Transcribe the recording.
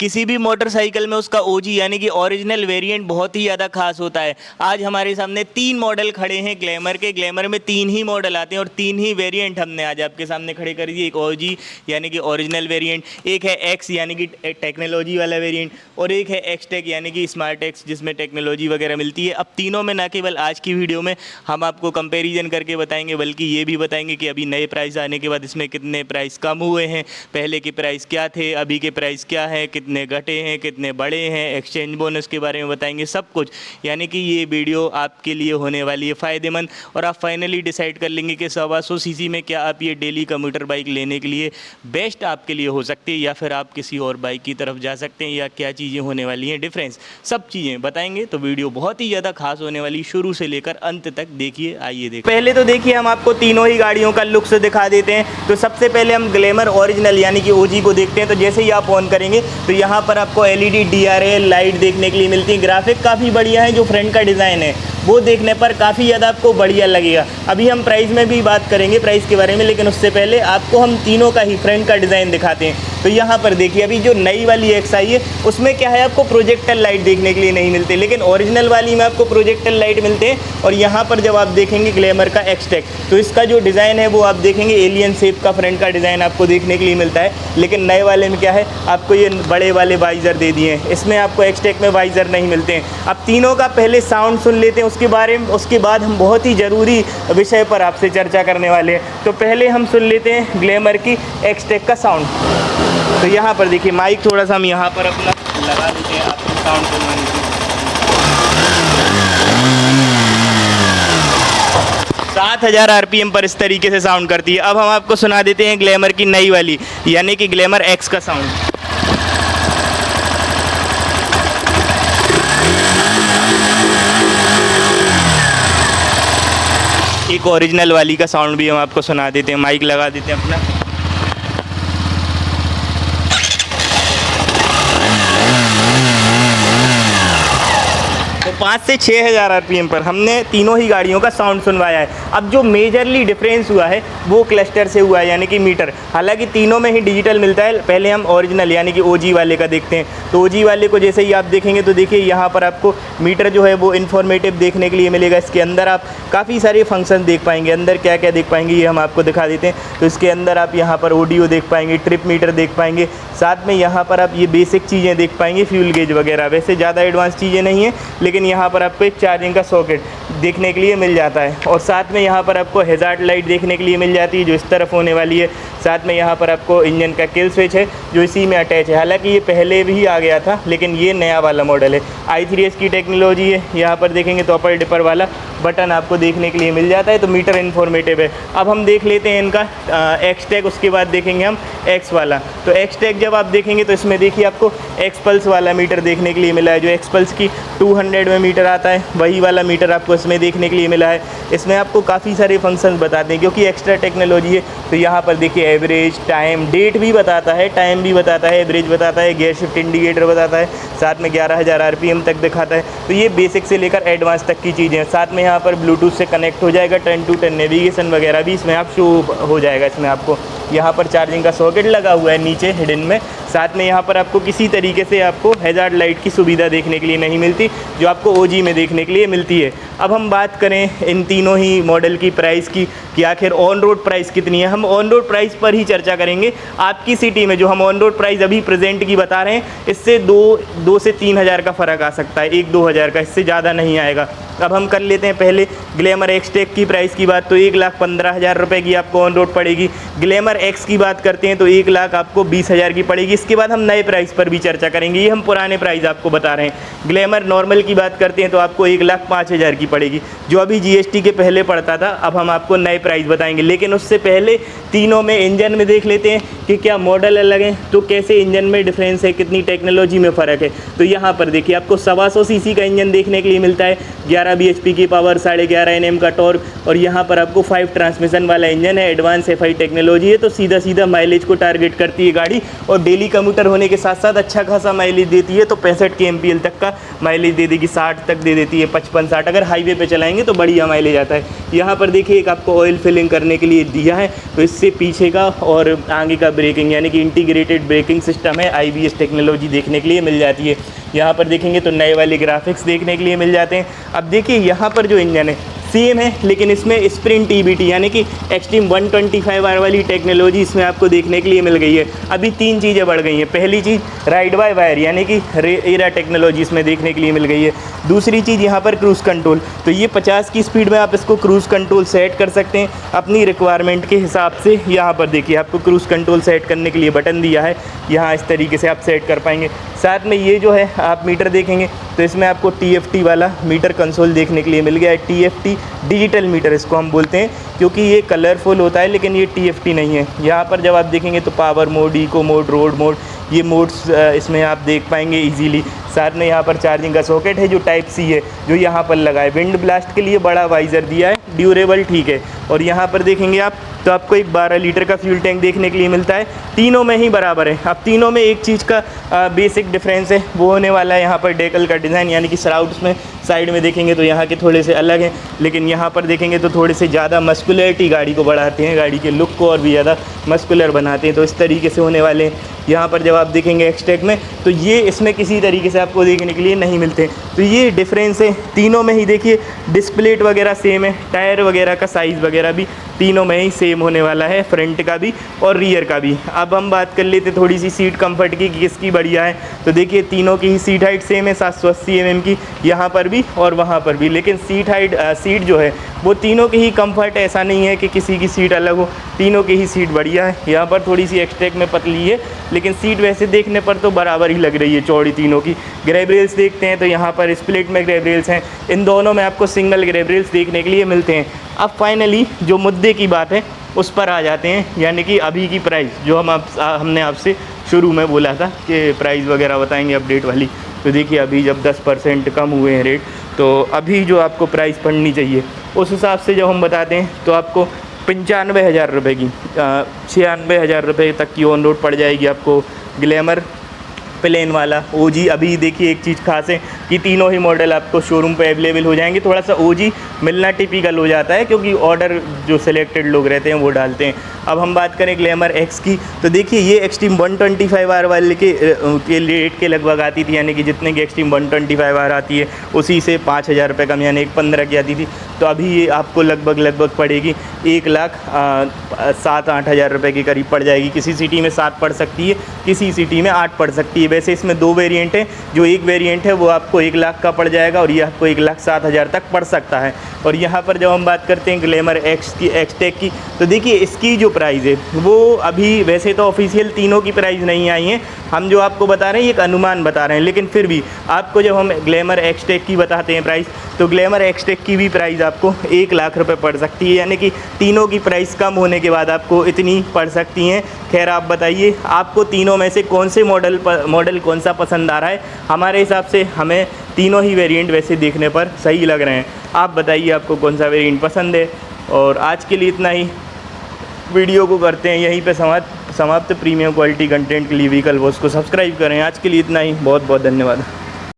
किसी भी मोटरसाइकिल में उसका ओजी यानी कि ओरिजिनल वेरिएंट बहुत ही ज़्यादा खास होता है। आज हमारे सामने 3 मॉडल खड़े हैं ग्लैमर के। ग्लैमर में 3 ही मॉडल आते हैं और 3 ही वेरिएंट हमने आज आपके सामने खड़े कर दिए। एक ओजी यानी कि ओरिजिनल वेरिएंट, एक है एक्स यानी कि टेक्नोलॉजी वाला वेरिएंट, और एक है एक्स टेक यानी कि स्मार्ट एक्स जिसमें टेक्नोलॉजी वगैरह मिलती है। अब तीनों में ना केवल आज की वीडियो में हम आपको कंपेरिजन करके बताएंगे, बल्कि ये भी बताएंगे कि अभी नए प्राइस आने के बाद इसमें कितने प्राइस कम हुए हैं, पहले के प्राइस क्या थे, अभी के प्राइस क्या है, कितने घटे हैं, कितने बड़े हैं, एक्सचेंज बोनस के बारे में बताएंगे सब कुछ। यानी कि ये वीडियो आपके लिए होने वाली है फ़ायदेमंद, और आप फाइनली डिसाइड कर लेंगे कि 125 सीसी में क्या आप ये डेली कम्यूटर बाइक लेने के लिए बेस्ट आपके लिए हो सकती है, या फिर आप किसी और बाइक की तरफ जा सकते हैं, या क्या चीज़ें होने वाली हैं डिफरेंस, सब चीज़ें बताएंगे। तो वीडियो बहुत ही ज़्यादा खास होने वाली, शुरू से लेकर अंत तक देखिए। आइए देखिए, पहले तो देखिए हम आपको तीनों ही गाड़ियों का लुक्स दिखा देते हैं। तो सबसे पहले हम ग्लैमर ओरिजिनल यानी कि ओजी को देखते हैं। तो जैसे ही आप ऑन करेंगे तो यहाँ पर आपको एलईडी डीआरएल लाइट देखने के लिए मिलती है। ग्राफिक काफ़ी बढ़िया है, जो फ्रंट का डिज़ाइन है वो देखने पर काफ़ी ज़्यादा आपको बढ़िया लगेगा। अभी हम प्राइस में भी बात करेंगे, प्राइस के बारे में, लेकिन उससे पहले आपको हम तीनों का ही फ्रंट का डिज़ाइन दिखाते हैं। तो यहाँ पर देखिए, अभी जो नई वाली एक्स आई है उसमें क्या है, आपको प्रोजेक्टर लाइट देखने के लिए नहीं मिलते, लेकिन ओरिजिनल वाली में आपको प्रोजेक्टर लाइट मिलते हैं। और यहाँ पर जब आप देखेंगे ग्लैमर का एक्स टेक, तो इसका जो डिज़ाइन है वो आप देखेंगे एलियन शेप का फ्रंट का डिज़ाइन आपको देखने के लिए मिलता है। लेकिन नए वाले में क्या है, आपको ये बड़े वाले वाइज़र दे दिए हैं, इसमें आपको एक्स टेक में वाइज़र नहीं मिलते हैं। अब तीनों का पहले साउंड सुन लेते हैं उसके बारे में, उसके बाद हम बहुत ही ज़रूरी विषय पर आपसे चर्चा करने वाले हैं। तो पहले हम सुन लेते हैं ग्लैमर की एक्स टेक का साउंड। तो यहाँ पर देखिए माइक थोड़ा सा हम यहाँ पर अपना लगा देते हैं आपको साउंड सुनवाने के लिए। 7000 आरपीएम पर इस तरीके से साउंड करती है। अब हम आपको सुना देते हैं ग्लैमर की नई वाली यानी कि ग्लैमर एक्स का साउंड। एक ओरिजिनल वाली का साउंड भी हम आपको सुना देते हैं, माइक लगा देते हैं अपना। तो 5 से 6000 आरपीएम पर हमने तीनों ही गाड़ियों का साउंड सुनवाया है। अब जो मेजरली डिफरेंस हुआ है वो क्लस्टर से हुआ है, यानी कि मीटर। हालांकि तीनों में ही डिजिटल मिलता है। पहले हम ओरिजिनल यानी कि ओजी वाले का देखते हैं। तो ओजी वाले को जैसे ही आप देखेंगे तो देखिए यहाँ पर आपको मीटर जो है वो इन्फॉर्मेटिव देखने के लिए मिलेगा। इसके अंदर आप काफ़ी सारे फंक्शन देख पाएंगे। अंदर क्या क्या देख पाएंगे ये हम आपको दिखा देते हैं। तो इसके अंदर आप यहाँ पर ऑडियो देख पाएंगे, ट्रिप मीटर देख पाएंगे, साथ में यहाँ पर आप ये बेसिक चीज़ें देख पाएंगे, फ्यूल गेज वगैरह। वैसे ज़्यादा एडवांस चीज़ें नहीं है, लेकिन यहाँ पर आपको एक चार्जिंग का सॉकेट देखने के लिए मिल जाता है। और साथ में यहाँ पर आपको हैज़ार्ड लाइट देखने के लिए मिल जाती है जो इस तरफ होने वाली है। साथ में यहाँ पर आपको इंजन का किल स्विच है जो इसी में अटैच है। हालांकि ये पहले भी आ गया था, लेकिन ये नया वाला मॉडल है। i3s की टेक्नोलॉजी है। यहाँ पर देखेंगे तो अपर डिपर वाला बटन आपको देखने के लिए मिल जाता है। तो मीटर इन्फॉर्मेटिव है। अब हम देख लेते हैं इनका एक्स टेक, उसके बाद देखेंगे हम एक्स वाला। तो एक्स टेक जब आप देखेंगे तो इसमें देखिए आपको एक्स पल्स वाला मीटर देखने के लिए मिला है। जो एक्स पल्स की 200 में मीटर आता है, वही वाला मीटर आपको इसमें देखने के लिए मिला है। इसमें आपको काफ़ी सारे फंक्शंस बताते हैं क्योंकि एक्स्ट्रा टेक्नोलॉजी है। तो यहाँ पर देखिए एवरेज, टाइम, डेट भी बताता है, टाइम भी बताता है, एवरेज बताता है, गियर शिफ्ट इंडिकेटर बताता है, साथ में 11000 आरपीएम तक दिखाता है। तो ये बेसिक से लेकर एडवांस तक की चीज़ें हैं। साथ में यहाँ पर ब्लूटूथ से कनेक्ट हो जाएगा, 10 to 10 नेविगेशन वगैरह भी इसमें आप शो हो जाएगा। इसमें आपको यहाँ पर चार्जिंग का सॉकेट लगा हुआ है नीचे हिडन में। साथ में यहाँ पर आपको किसी तरीके से आपको हैज़ार्ड लाइट की सुविधा देखने के लिए नहीं मिलती जो आपको ओजी में देखने के लिए मिलती है। अब हम बात करें इन तीनों ही मॉडल की प्राइस की कि आखिर ऑन रोड प्राइस कितनी है। हम ऑन रोड प्राइस पर ही चर्चा करेंगे। आपकी सिटी में जो हम ऑन रोड प्राइस अभी प्रेजेंट की बता रहे हैं, इससे 2 से 3000 का फ़र्क आ सकता है, 1-2 हज़ार का, इससे ज़्यादा नहीं आएगा। अब हम कर लेते हैं पहले ग्लैमर एक्स टेक की प्राइस की बात। तो 1,15,000 रुपये की आपको ऑन रोड पड़ेगी। ग्लैमर एक्स की बात करते हैं तो 1,00,000 आपको 20,000 की पड़ेगी। इसके बाद हम नए प्राइस पर भी चर्चा करेंगे, ये हम पुराने प्राइस आपको बता रहे हैं। ग्लैमर नॉर्मल की बात करते हैं तो आपको 1,05,000 की पड़ेगी, जो अभी जीएसटी के पहले पड़ता था। अब हम आपको नए प्राइस बताएंगे, लेकिन उससे पहले तीनों में इंजन में देख लेते हैं कि क्या मॉडल अलग है, तो कैसे इंजन में डिफरेंस है, कितनी टेक्नोलॉजी में फ़र्क है। तो यहाँ पर देखिए आपको 125 सीसी का इंजन देखने के लिए मिलता है, 11 11 bhp की पावर, 11.5 Nm का टॉर्क, और यहाँ पर आपको 5 ट्रांसमिशन वाला इंजन है। एडवांस FI टेक्नोलॉजी है, तो सीधा सीधा माइलेज को टारगेट करती है गाड़ी, और डेली कम्यूटर होने के साथ साथ अच्छा खासा माइलेज देती है। तो 65 kmpl तक का माइलेज दे देगी, 60 तक दे देती है, 55-60 अगर हाईवे पे चलाएंगे तो बढ़िया माइलेज आता है। यहाँ पर देखिए एक आपको ऑयल फिलिंग करने के लिए दिया है, तो इससे पीछे का और आगे का ब्रेकिंग यानी कि इंटीग्रेटेड ब्रेकिंग सिस्टम है, IBS टेक्नोलॉजी देखने के लिए मिल जाती है। यहाँ पर देखेंगे तो नए वाले ग्राफिक्स देखने के लिए मिल जाते हैं। अब देखिए यहाँ पर जो इंजन है सेम है, लेकिन इसमें स्प्रिंट EBT यानी कि एक्सट्रीम 125R वाली टेक्नोलॉजी इसमें आपको देखने के लिए मिल गई है। अभी 3 चीज़ें बढ़ गई हैं। पहली चीज़ राइड बाय वायर यानी कि एरा टेक्नोलॉजी इसमें देखने के लिए मिल गई है। दूसरी चीज़ यहाँ पर क्रूज़ कंट्रोल, तो ये 50 की स्पीड में आप इसको क्रूज़ कंट्रोल सेट कर सकते हैं अपनी रिक्वायरमेंट के हिसाब से। यहाँ पर देखिए आपको क्रूज़ कंट्रोल सेट करने के लिए बटन दिया है, यहाँ इस तरीके से आप सेट कर पाएंगे। साथ में ये जो है आप मीटर देखेंगे तो इसमें आपको TFT वाला मीटर कंसोल देखने के लिए मिल गया है। TFT डिजिटल मीटर इसको हम बोलते हैं, क्योंकि ये कलरफुल होता है, लेकिन ये TFT नहीं है। यहाँ पर जब आप देखेंगे तो power mode, eco mode, road mode, ये मोड्स इसमें आप देख पाएंगे इजीली। साथ में यहाँ पर चार्जिंग का सॉकेट है जो टाइप C है, जो यहाँ पर लगा है। विंड ब्लास्ट के लिए बड़ा वाइज़र दिया है, ड्यूरेबल ठीक है। और यहाँ पर देखेंगे आप तो आपको एक 12 लीटर का फ्यूल टैंक देखने के लिए मिलता है, तीनों में ही बराबर है। अब तीनों में एक चीज़ का बेसिक डिफरेंस है, वो होने वाला है यहाँ पर डेकल का डिज़ाइन, यानी कि श्राउड्स में साइड में देखेंगे तो यहाँ के थोड़े से अलग हैं, लेकिन यहाँ पर देखेंगे तो थोड़े से ज़्यादा मस्कुलरिटी गाड़ी को बढ़ाते हैं, गाड़ी के लुक को और भी ज़्यादा मस्कुलर बनाते हैं। तो इस तरीके से होने वाले हैं। यहाँ पर जब आप देखेंगे एक्सटेक में तो ये इसमें किसी तरीके से आपको देखने के लिए नहीं मिलते। तो ये डिफरेंस है तीनों में ही। देखिए डिस्प्लेट वगैरह सेम है, टायर वगैरह का साइज़ वगैरह भी तीनों में ही सेम होने वाला है, फ्रंट का भी और रियर का भी। अब हम बात कर लेते थोड़ी सी सीट कंफर्ट की, किसकी बढ़िया है। तो देखिए तीनों की ही सीट हाइट सेम है, 780 mm की, यहाँ पर भी और वहाँ पर भी। लेकिन सीट जो है वो तीनों की ही कंफर्ट, ऐसा नहीं है कि किसी की सीट अलग हो, तीनों की ही सीट बढ़िया है। यहाँ पर थोड़ी सी एक्सटेक में पतली है, लेकिन सीट वैसे देखने पर तो बराबर ही लग रही है चौड़ी तीनों की। ग्रैब रेल्स देखते हैं तो यहाँ पर स्प्लिट में ग्रैब रेल्स हैं, इन दोनों में आपको सिंगल ग्रैब रेल्स देखने के लिए मिलते हैं। अब फाइनली जो मुद्दे की बात है उस पर आ जाते हैं, यानी कि अभी की प्राइस जो हमने आपसे शुरू में बोला था कि प्राइस वगैरह बताएंगे अपडेट वाली। तो देखिए अभी जब 10% कम हुए हैं रेट, तो अभी जो आपको प्राइस पड़नी चाहिए उस हिसाब से जब हम बताते हैं तो आपको 95,000 रुपये की 96,000 रुपये तक की ऑन रोड पड़ जाएगी आपको ग्लैमर प्लेन वाला OG। अभी देखिए एक चीज़ खास है कि तीनों ही मॉडल आपको शोरूम पे अवेलेबल हो जाएंगे। थोड़ा सा OG मिलना टिपिकल हो जाता है, क्योंकि ऑर्डर जो सिलेक्टेड लोग रहते हैं वो डालते हैं। अब हम बात करें ग्लैमर X की, तो देखिए ये एक्सट्रीम 125R वाले के रेट के लगभग आती थी, यानी कि जितने की एक्सट्रीम 125R आती है उसी से 5,000 रुपये कम, यानी 15 की आती थी। तो अभी ये आपको लगभग पड़ेगी 1,07,000-8 हज़ार रुपये के करीब पड़ जाएगी। किसी सिटी में 7 पड़ सकती है, किसी सिटी में 8 पड़ सकती है। वैसे इसमें 2 वेरिएंट हैं, जो एक वेरिएंट है वो आपको 1 लाख का पड़ जाएगा और ये आपको 1,07,000 तक पड़ सकता है। और यहाँ पर जब हम बात करते हैं ग्लैमर एक्सटेक की, तो देखिए इसकी जो प्राइस है वो अभी वैसे तो ऑफिशियल तीनों की प्राइस नहीं आई है, हम जो आपको बता रहे हैं एक अनुमान बता रहे हैं, लेकिन फिर भी आपको जब हम ग्लैमर एक्सटेक की बताते हैं प्राइस, तो ग्लैमर एक्सटेक की भी प्राइस आपको 1 लाख रुपए पड़ सकती है, यानी कि तीनों की प्राइस कम होने के बाद आपको इतनी पड़ सकती हैं। खैर आप बताइए आपको तीनों में से कौन से मॉडल कौन सा पसंद आ रहा है। हमारे हिसाब से हमें तीनों ही वेरिएंट वैसे देखने पर सही लग रहे हैं। आप बताइए आपको कौन सा वेरिएंट पसंद है। और आज के लिए इतना ही, वीडियो को करते हैं यहीं पे समाप्त। प्रीमियम क्वालिटी कंटेंट के लिए व्हीकल बॉस को सब्सक्राइब करें। आज के लिए इतना ही, बहुत बहुत धन्यवाद।